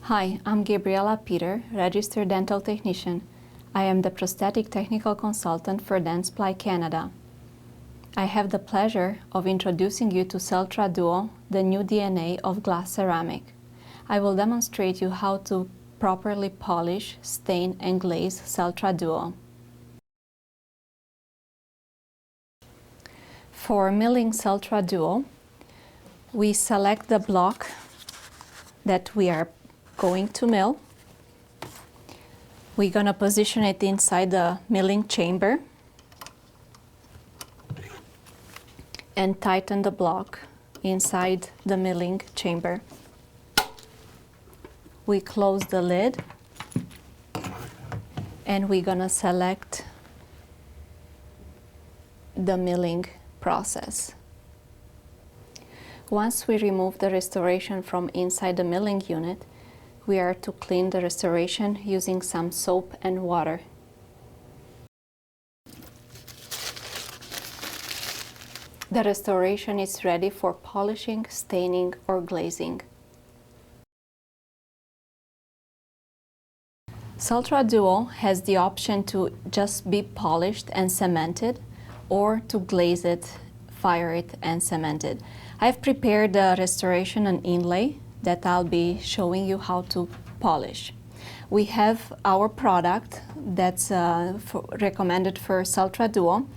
Hi, I'm Gabriela Peter, registered dental technician. I am the prosthetic technical consultant for Dentsply Canada. I have the pleasure of introducing you to CELTRA Duo, the new DNA of glass ceramic. I will demonstrate you how to properly polish, stain and glaze CELTRA Duo. For milling CELTRA Duo, we select the block that we are going to mill. We're going to position it inside the milling chamber and tighten the block inside the milling chamber. We close the lid and we're going to select the milling process. Once we remove the restoration from inside the milling unit, we are to clean the restoration using some soap and water. The restoration is ready for polishing, staining, or glazing. CELTRA Duo has the option to just be polished and cemented, or to glaze it, fire it, and cement it. I've prepared the restoration and inlay that I'll be showing you how to polish. We have our product that's recommended for CELTRA Duo.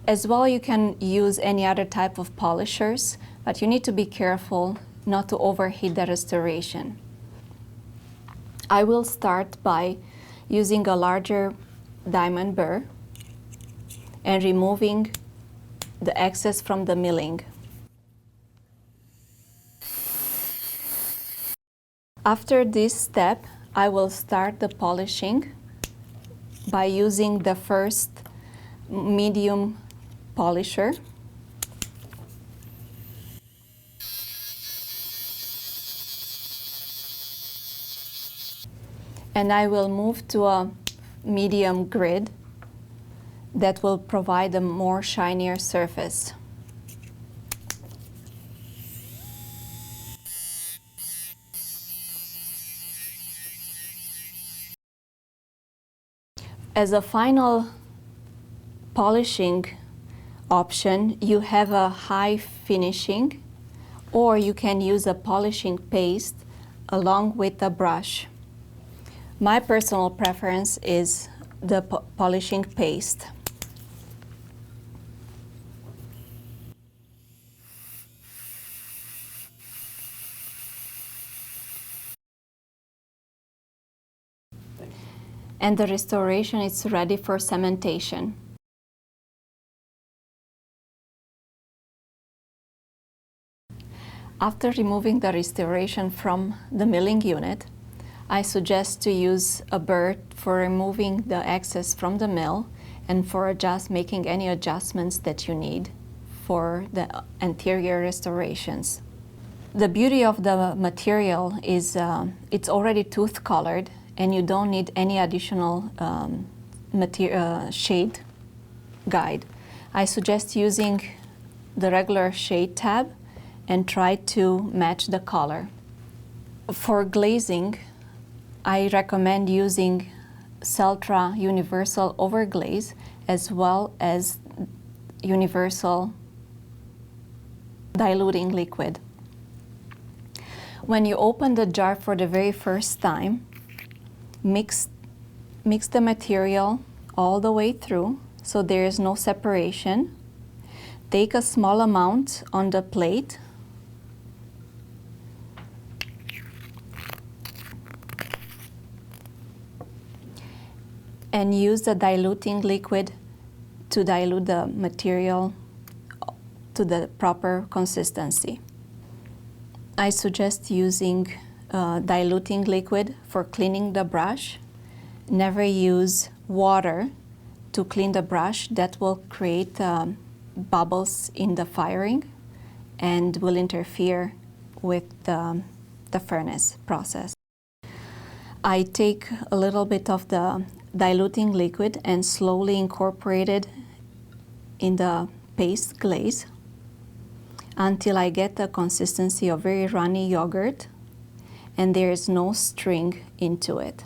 As well, you can use any other type of polishers, but you need to be careful not to overheat the restoration. I will start by using a larger diamond burr and removing the excess from the milling. After this step, I will start the polishing by using the first medium polisher. And I will move to a medium grid that will provide a more shinier surface. As a final polishing option, you have a high finishing, or you can use a polishing paste along with a brush. My personal preference is the polishing paste. And the restoration is ready for cementation. After removing the restoration from the milling unit, I suggest to use a burr for removing the excess from the mill and for making any adjustments that you need for the anterior restorations. The beauty of the material is it's already tooth colored, and you don't need any additional shade guide. I suggest using the regular shade tab and try to match the color. For glazing, I recommend using CELTRA Universal Overglaze as well as Universal Diluting Liquid. When you open the jar for the very first time, mix the material all the way through so there is no separation. Take a small amount on the plate and use the diluting liquid to dilute the material to the proper consistency. I suggest using diluting liquid for cleaning the brush. Never use water to clean the brush. That will create bubbles in the firing and will interfere with the furnace process. I take a little bit of the diluting liquid and slowly incorporate it in the paste glaze until I get the consistency of very runny yogurt. and there is no string into it.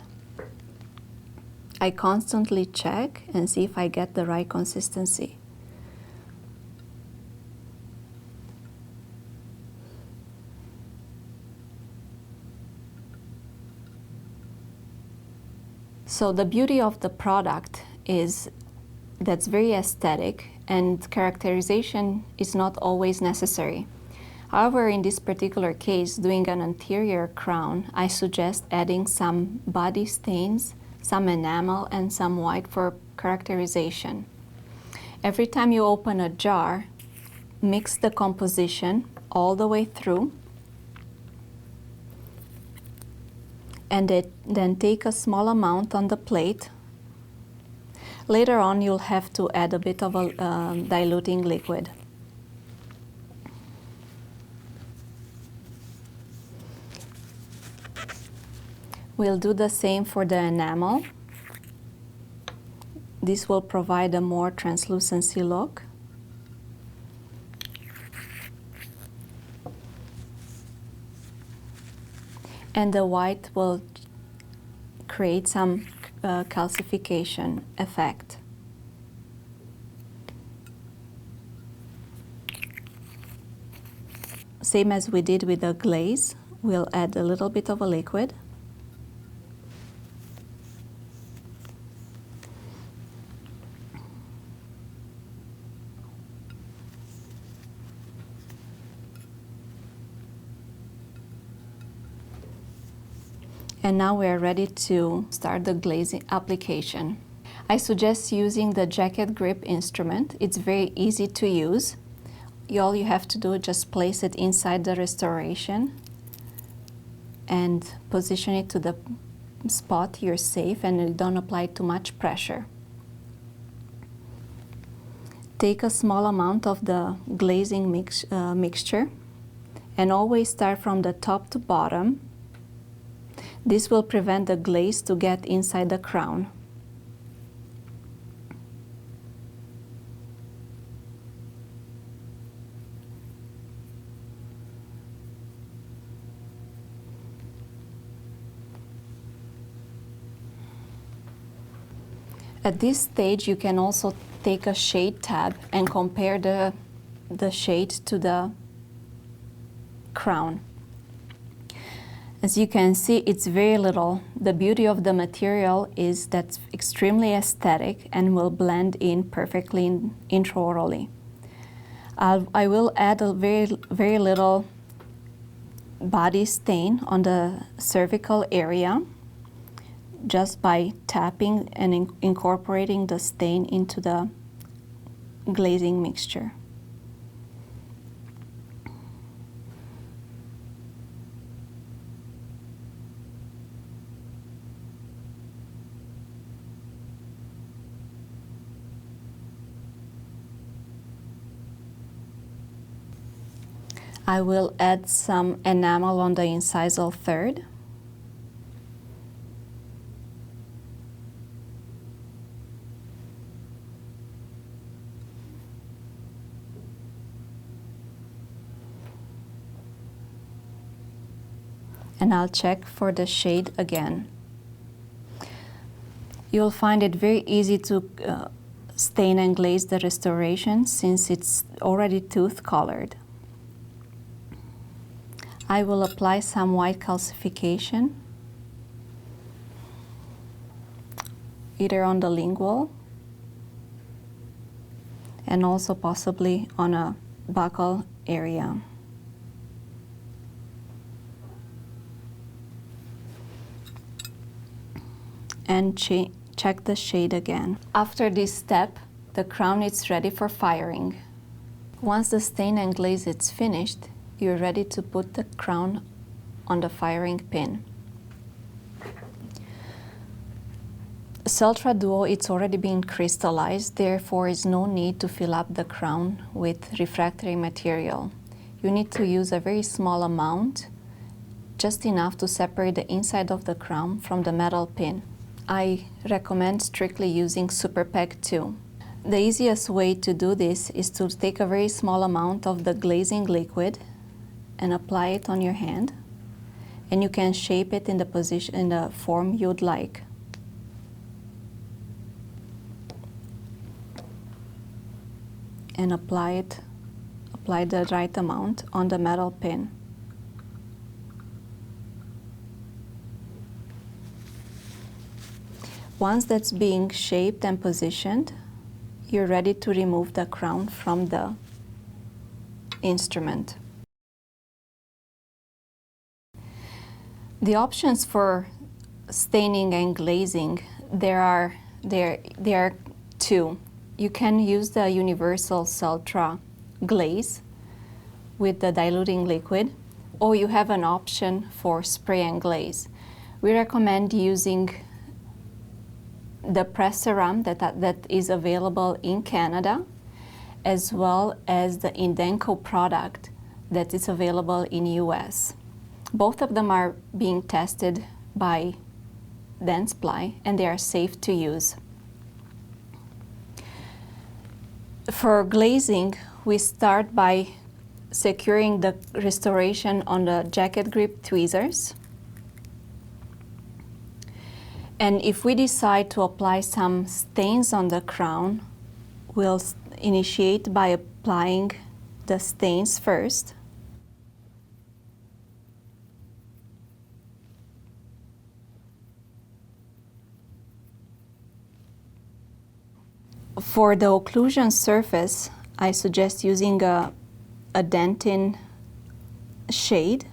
I constantly check and see if I get the right consistency. So the beauty of the product is that's very aesthetic, and characterization is not always necessary. However, in this particular case, doing an anterior crown, I suggest adding some body stains, some enamel, and some white for characterization. Every time you open a jar, mix the composition all the way through, and then take a small amount on the plate. Later on, you'll have to add a bit of a diluting liquid. We'll do the same for the enamel. This will provide a more translucency look. And the white will create some calcification effect. Same as we did with the glaze, we'll add a little bit of a liquid. And now we are ready to start the glazing application. I suggest using the jacket grip instrument. It's very easy to use. All you have to do is just place it inside the restoration and position it to the spot you're safe, and you don't apply too much pressure. Take a small amount of the glazing mixture and always start from the top to bottom. This will prevent the glaze to get inside the crown. At this stage, you can also take a shade tab and compare the shade to the crown. As you can see, it's very little. The beauty of the material is that it's extremely aesthetic and will blend in perfectly intraorally. I will add a very little body stain on the cervical area just by tapping and incorporating the stain into the glazing mixture. I will add some enamel on the incisal third. And I'll check for the shade again. You'll find it very easy to stain and glaze the restoration since it's already tooth colored. I will apply some white calcification, either on the lingual and also possibly on a buccal area. And check the shade again. After this step, the crown is ready for firing. Once the stain and glaze is finished, you're ready to put the crown on the firing pin. CELTRA Duo, it's already been crystallized, therefore is no need to fill up the crown with refractory material. You need to use a very small amount, just enough to separate the inside of the crown from the metal pin. I recommend strictly using Super PEG 2. The easiest way to do this is to take a very small amount of the glazing liquid and apply it on your hand, and you can shape it in the position, in the form you'd like. And apply the right amount on the metal pin. Once that's being shaped and positioned, you're ready to remove the crown from the instrument. The options for staining and glazing, there are two. You can use the universal CELTRA glaze with the diluting liquid, or you have an option for spray and glaze. We recommend using the press ceram that is available in Canada, as well as the Indenco product that is available in US. Both of them are being tested by Dentsply and they are safe to use. For glazing, we start by securing the restoration on the jacket grip tweezers. And if we decide to apply some stains on the crown, we'll initiate by applying the stains first. For the occlusion surface, I suggest using a dentin shade.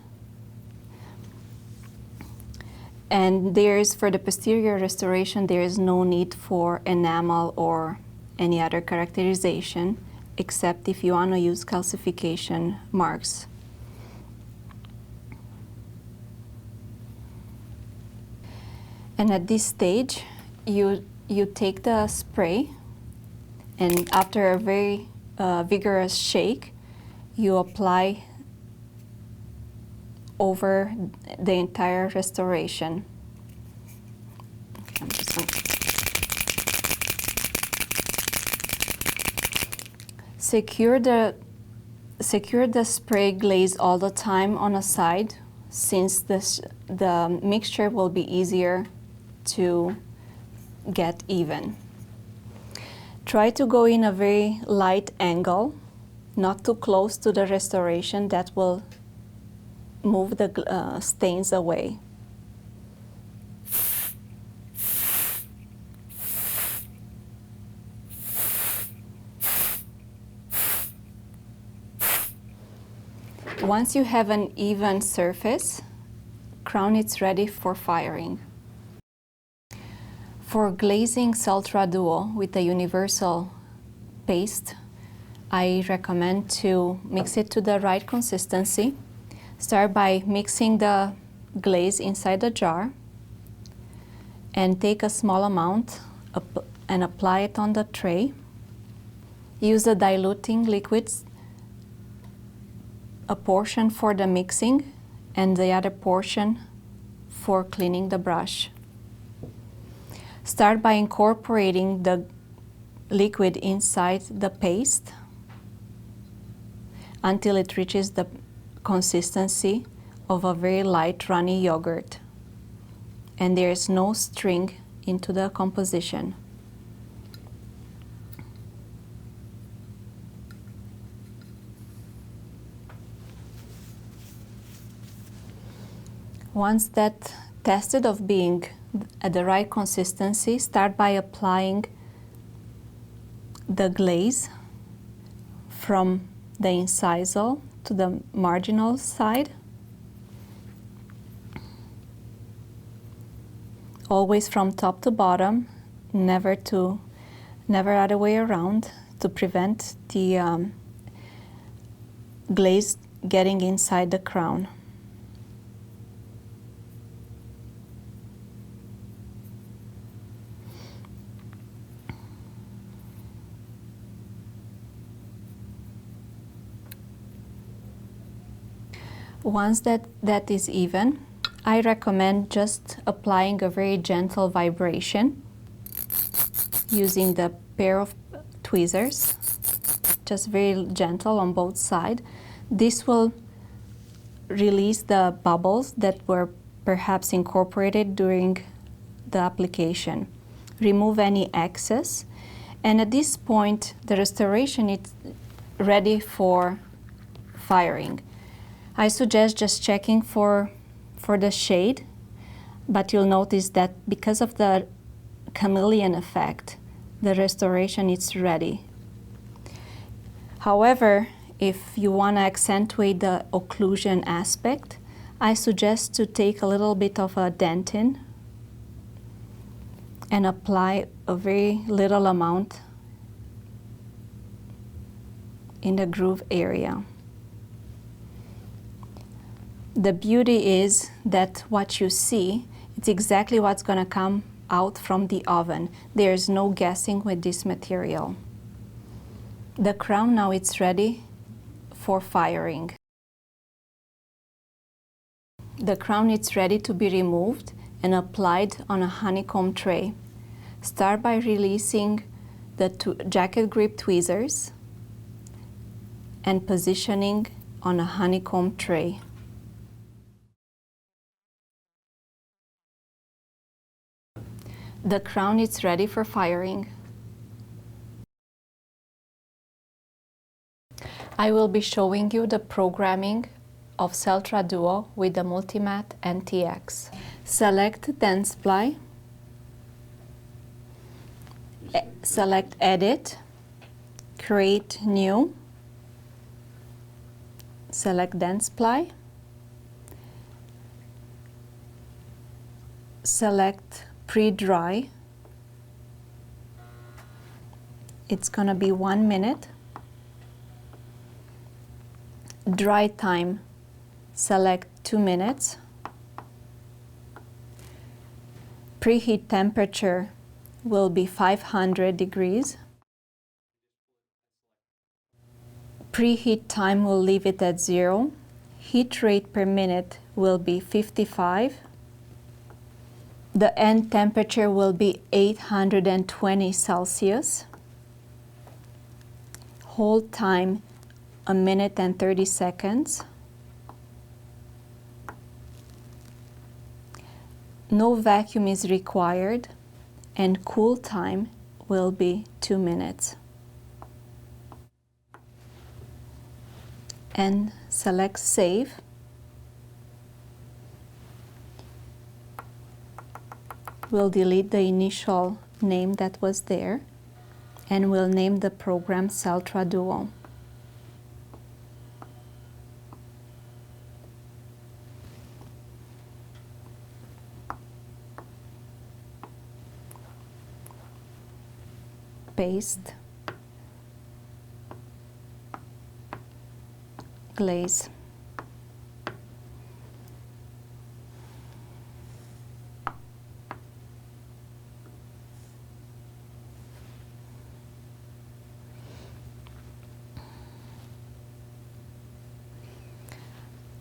And for the posterior restoration, there is no need for enamel or any other characterization, except if you want to use calcification marks. And at this stage, you take the spray, and after a very vigorous shake, you apply over the entire restoration. Secure the spray glaze all the time on a side, since the mixture will be easier to get even. Try to go in a very light angle, not too close to the restoration. That will move the stains away. Once you have an even surface, crown is ready for firing. For glazing CELTRA Duo with a universal paste, I recommend to mix it to the right consistency. Start by mixing the glaze inside the jar and take a small amount and apply it on the tray. Use the diluting liquids, a portion for the mixing and the other portion for cleaning the brush. Start by incorporating the liquid inside the paste until it reaches the consistency of a very light runny yogurt, and there is no string into the composition. Once that tested of being at the right consistency, start by applying the glaze from the incisal to the marginal side, always from top to bottom, never other way around, to prevent the glaze getting inside the crown. Once that is even, I recommend just applying a very gentle vibration using the pair of tweezers, just very gentle on both sides. This will release the bubbles that were perhaps incorporated during the application. Remove any excess, and at this point the restoration is ready for firing. I suggest just checking for the shade, but you'll notice that because of the chameleon effect, the restoration is ready. However, if you want to accentuate the occlusion aspect, I suggest to take a little bit of a dentin and apply a very little amount in the groove area. The beauty is that what you see, it's exactly what's going to come out from the oven. There's no guessing with this material. The crown now it's ready for firing. The crown is ready to be removed and applied on a honeycomb tray. Start by releasing the jacket grip tweezers and positioning on a honeycomb tray. The crown is ready for firing. I will be showing you the programming of CELTRA Duo with the MULTIMAT NTX. Select Densify, select Edit, Create New, select Densify, select Pre-dry. It's gonna be 1 minute. Dry time, select 2 minutes. Preheat temperature will be 500 degrees. Preheat time will leave it at 0. Heat rate per minute will be 55. The end temperature will be 820 Celsius. Hold time 1 minute and 30 seconds. No vacuum is required, and cool time will be 2 minutes. And select Save. We'll delete the initial name that was there, and we'll name the program CELTRA Duo. Paste, glaze.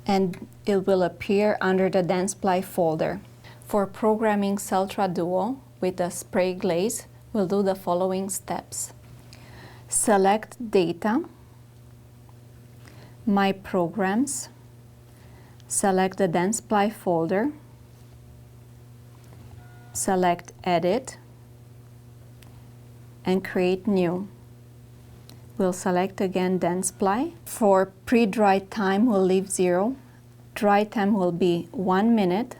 And it will appear under the Densify folder. For programming CELTRA Duo with a spray glaze, we'll do the following steps. Select Data, My Programs, select the Densify folder, select Edit, and Create New. We'll select again Densify. For pre-dry time, we'll leave 0. Dry time will be 1 minute.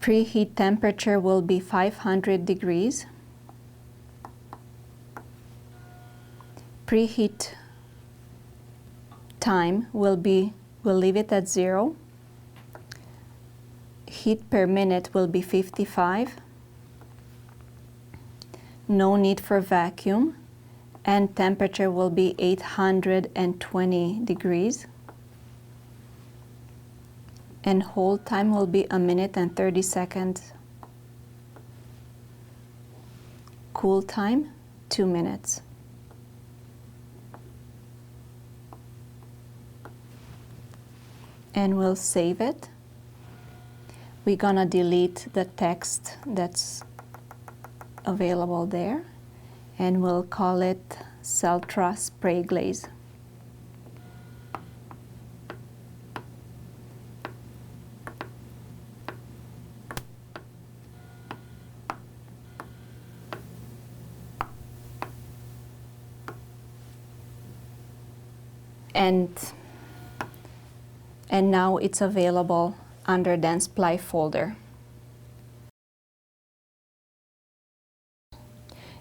Preheat temperature will be 500 degrees. Preheat time we'll leave it at 0. Heat per minute will be 55. No need for vacuum, and temperature will be 820 degrees. And hold time will be 1 minute and 30 seconds. Cool time, 2 minutes. And we'll save it. We're gonna delete the text that's available there, and we'll call it CELTRA Spray Glaze. and now it's available under the Supply folder.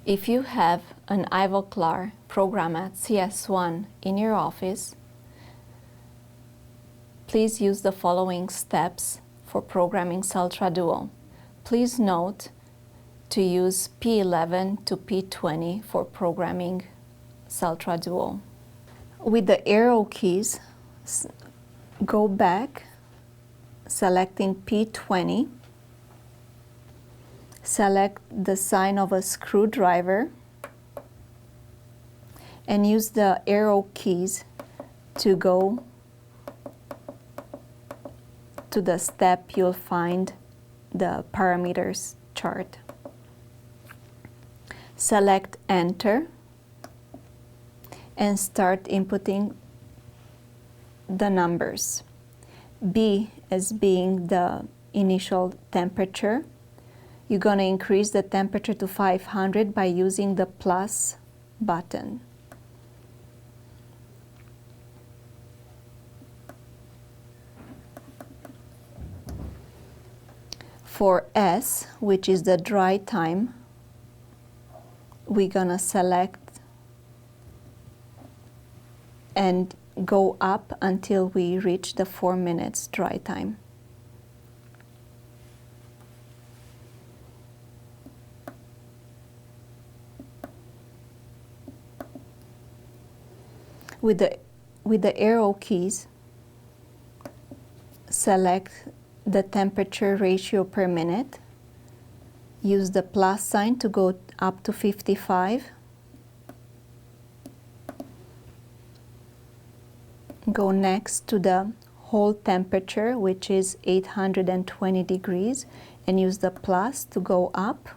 If you have an Ivoclar PROGRAMAT CS1 in your office, please use the following steps for programming CELTRA Duo. Please note to use P11 to P20 for programming CELTRA Duo. With the arrow keys, go back, selecting P20, select the sign of a screwdriver, and use the arrow keys to go to the step you'll find the parameters chart. Select Enter and start inputting the numbers. B as being the initial temperature. You're going to increase the temperature to 500 by using the plus button. For S, which is the dry time, we're going to select and go up until we reach the 4 minutes dry time. With the arrow keys, select the temperature ratio per minute. Use the plus sign to go up to 55. Go next to the whole temperature, which is 820 degrees, and use the plus to go up.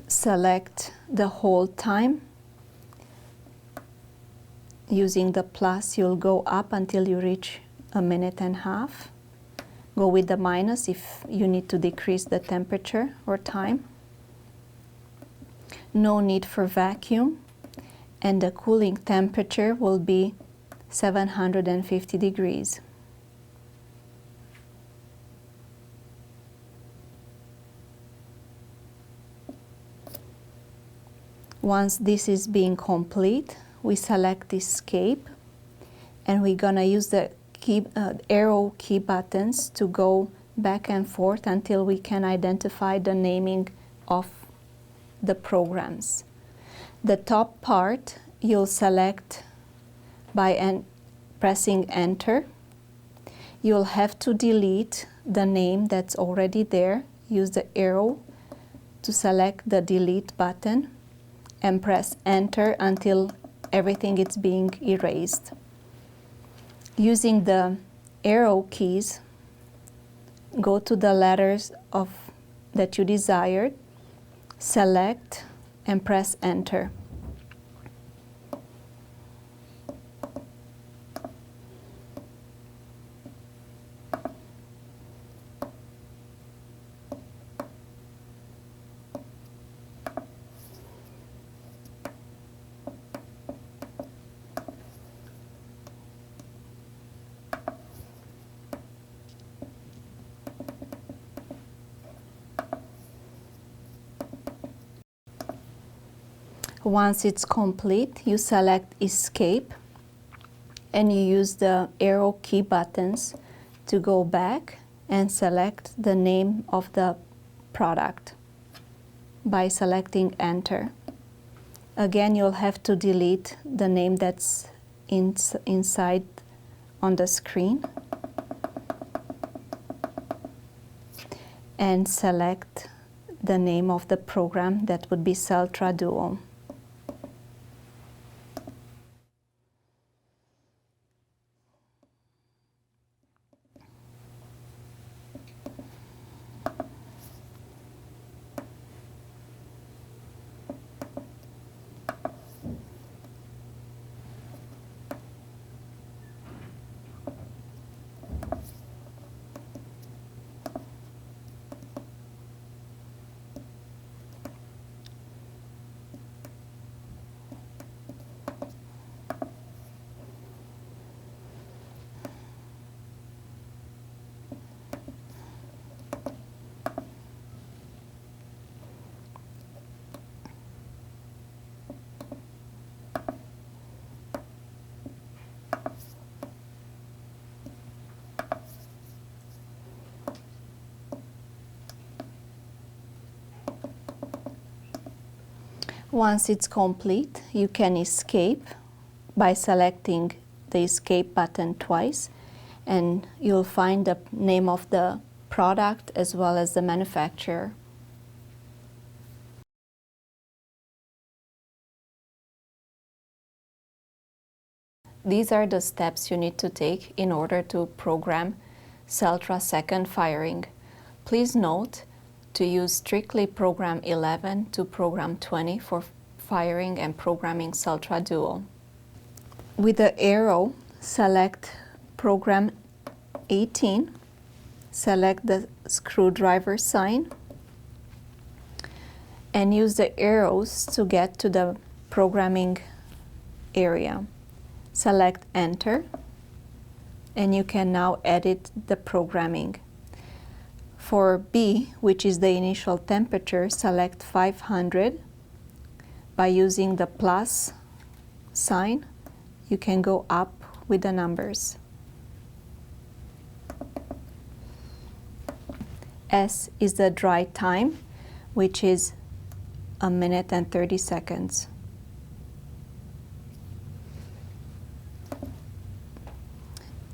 Select the whole time. Using the plus, you'll go up until you reach 1.5 minutes. Go with the minus if you need to decrease the temperature or time. No need for vacuum, and the cooling temperature will be 750 degrees. Once this is being complete, we select Escape, and we're gonna use the arrow key buttons to go back and forth until we can identify the naming of the programs. The top part you'll select by pressing Enter. You'll have to delete the name that's already there. Use the arrow to select the Delete button and press Enter until everything is being erased. Using the arrow keys, go to the letters that you desired, select, and press Enter. Once it's complete, you select Escape and you use the arrow key buttons to go back and select the name of the product by selecting Enter. Again, you'll have to delete the name that's inside on the screen and select the name of the program. That would be CELTRA Duo. Once it's complete, you can escape by selecting the escape button twice, and you'll find the name of the product as well as the manufacturer. These are the steps you need to take in order to program CELTRA second firing. Please note to use strictly program 11 to program 20 for firing and programming CELTRA Duo. With the arrow, select program 18, select the screwdriver sign, and use the arrows to get to the programming area. Select Enter, and you can now edit the programming. For B, which is the initial temperature, select 500. By using the plus sign, you can go up with the numbers. S is the dry time, which is 1 minute and 30 seconds.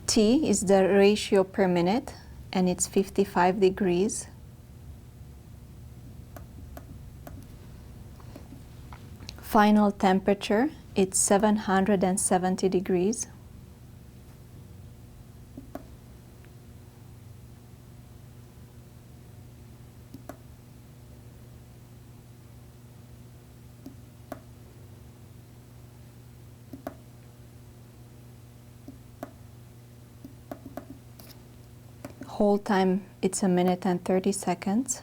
T is the ratio per minute, and it's 55 degrees. Final temperature, it's 770 degrees. Hold time, it's 1 minute and 30 seconds.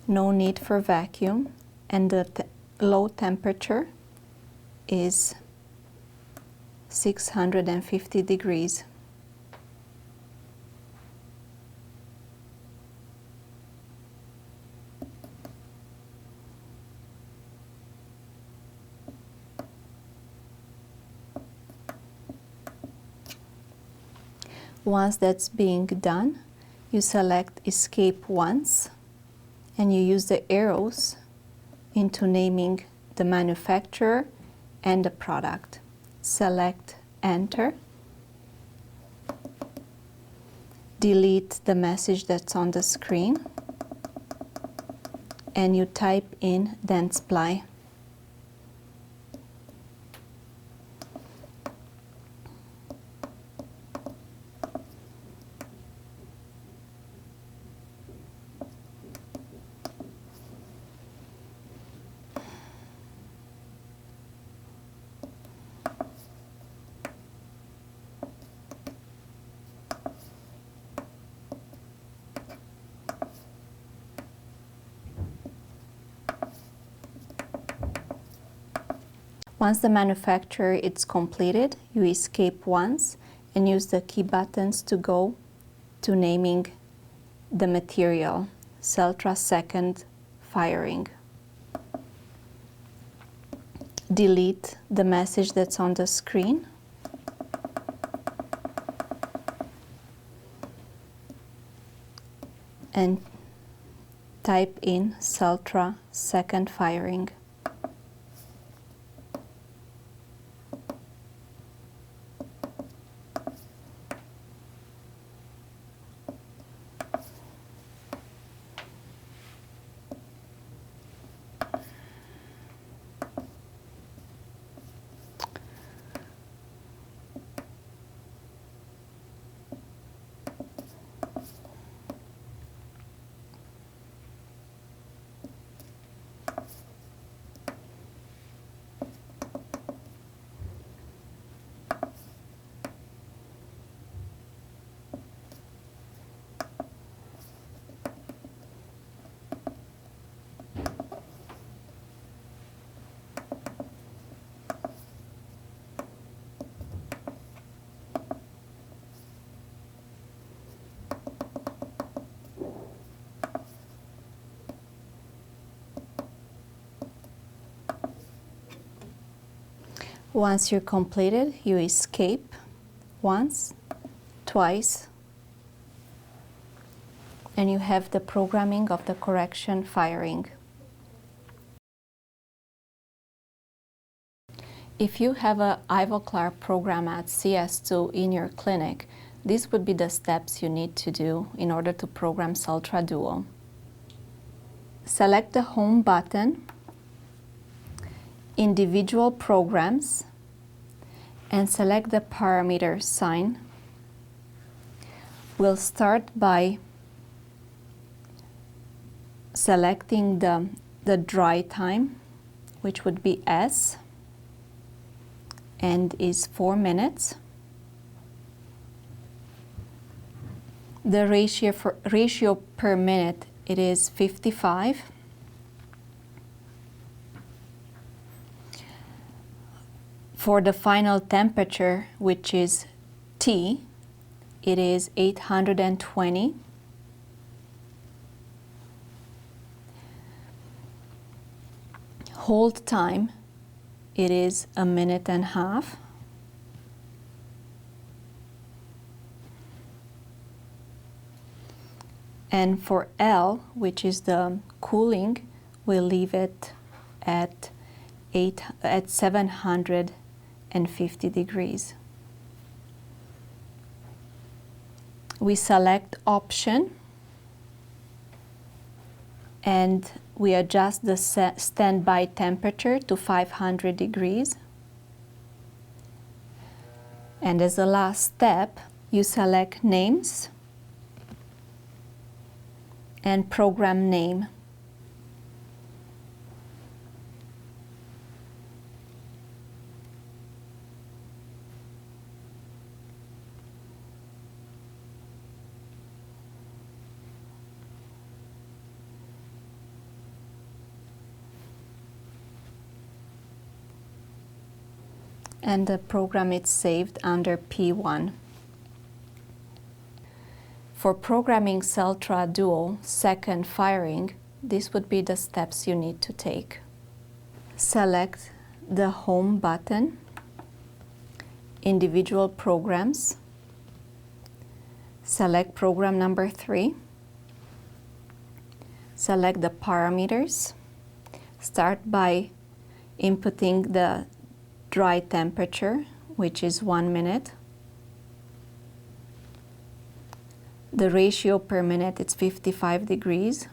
No need for vacuum, and the low temperature is 650 degrees. Once that's being done, you select Escape once, and you use the arrows into naming the manufacturer and the product. Select Enter. Delete the message that's on the screen, and you type in Dentsply. Once the manufacturer is completed, you escape once and use the key buttons to go to naming the material, CELTRA second firing. Delete the message that's on the screen. And type in CELTRA second firing. Once you're completed, you escape once, twice, and you have the programming of the correction firing. If you have a Ivoclar PROGRAMAT CS2 in your clinic, these would be the steps you need to do in order to program CELTRA Duo. Select the Home button, Individual Programs, and select the parameter sign. We'll start by selecting the dry time, which would be S, and is 4 minutes. The ratio per minute, it is 55. For the final temperature, which is T, it is 820. Hold time, it is 1.5 minutes. And for L, which is the cooling, we'll leave it at 750 degrees. We select option and we adjust the standby temperature to 500 degrees. And as a last step, you select names and program name. And the program is saved under P1. For programming CELTRA Duo second firing, this would be the steps you need to take. Select the Home button, Individual Programs, select program number 3, select the parameters, start by inputting the dry temperature, which is 1 minute. The ratio per minute is 55 degrees.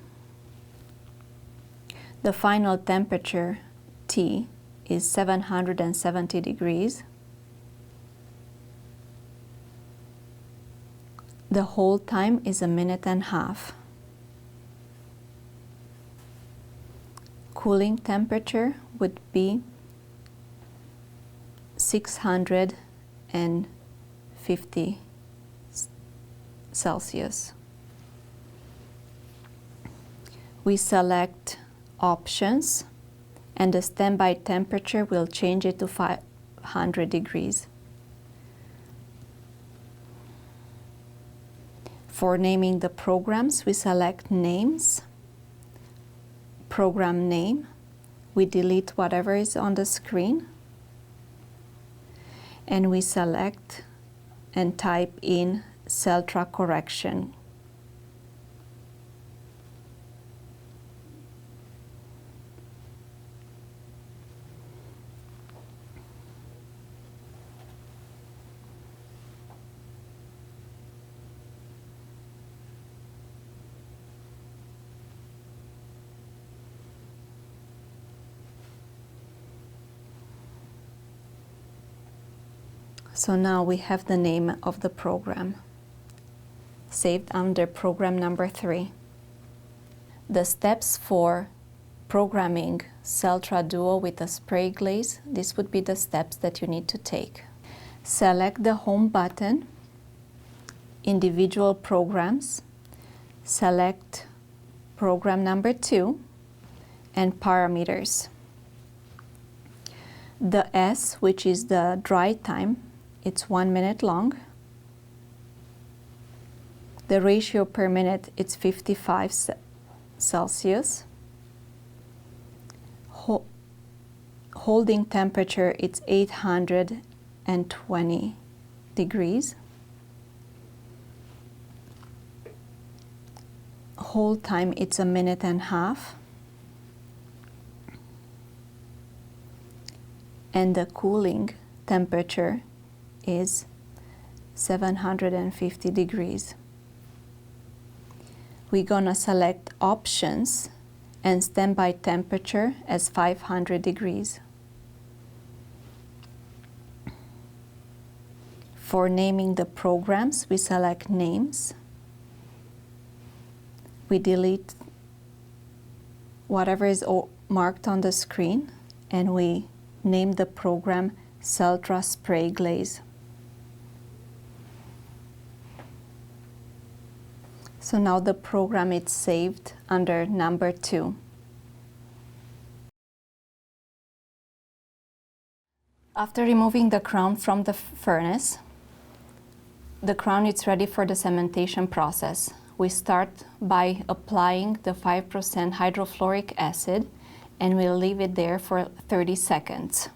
The final temperature, T, is 770 degrees. The hold time is 1.5 minutes. Cooling temperature would be 650 Celsius. We select options and the standby temperature will change it to 500 degrees. For naming the programs, we select names, program name. We delete whatever is on the screen. And we select and type in CELTRA correction. So now we have the name of the program saved under program number 3. The steps for programming CELTRA Duo with a spray glaze, this would be the steps that you need to take. Select the Home button, Individual Programs, select program number 2, and parameters. The S, which is the dry time, it's 1 minute long. The ratio per minute, it's 55 Celsius. Holding temperature, it's 820 degrees. hold time it's 1.5 minutes. And the cooling temperature is 750 degrees. We're gonna select options and standby temperature as 500 degrees. For naming the programs, we select names. We delete whatever is marked on the screen, and we name the program CELTRA Spray Glaze. So now the program is saved under number 2. After removing the crown from the furnace, the crown is ready for the cementation process. We start by applying the 5% hydrofluoric acid, and we'll leave it there for 30 seconds.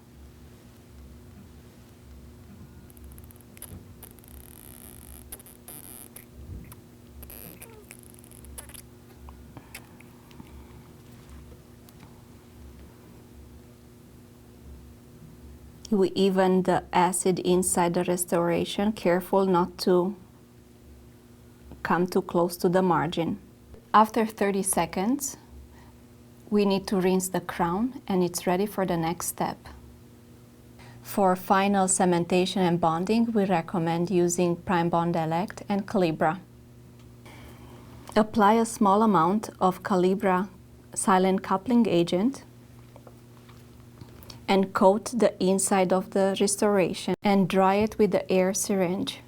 We even the acid inside the restoration, careful not to come too close to the margin. After 30 seconds, we need to rinse the crown, and it's ready for the next step. For final cementation and bonding, we recommend using Prime Bond Elect and Calibra. Apply a small amount of Calibra silent coupling agent and coat the inside of the restoration and dry it with the air syringe.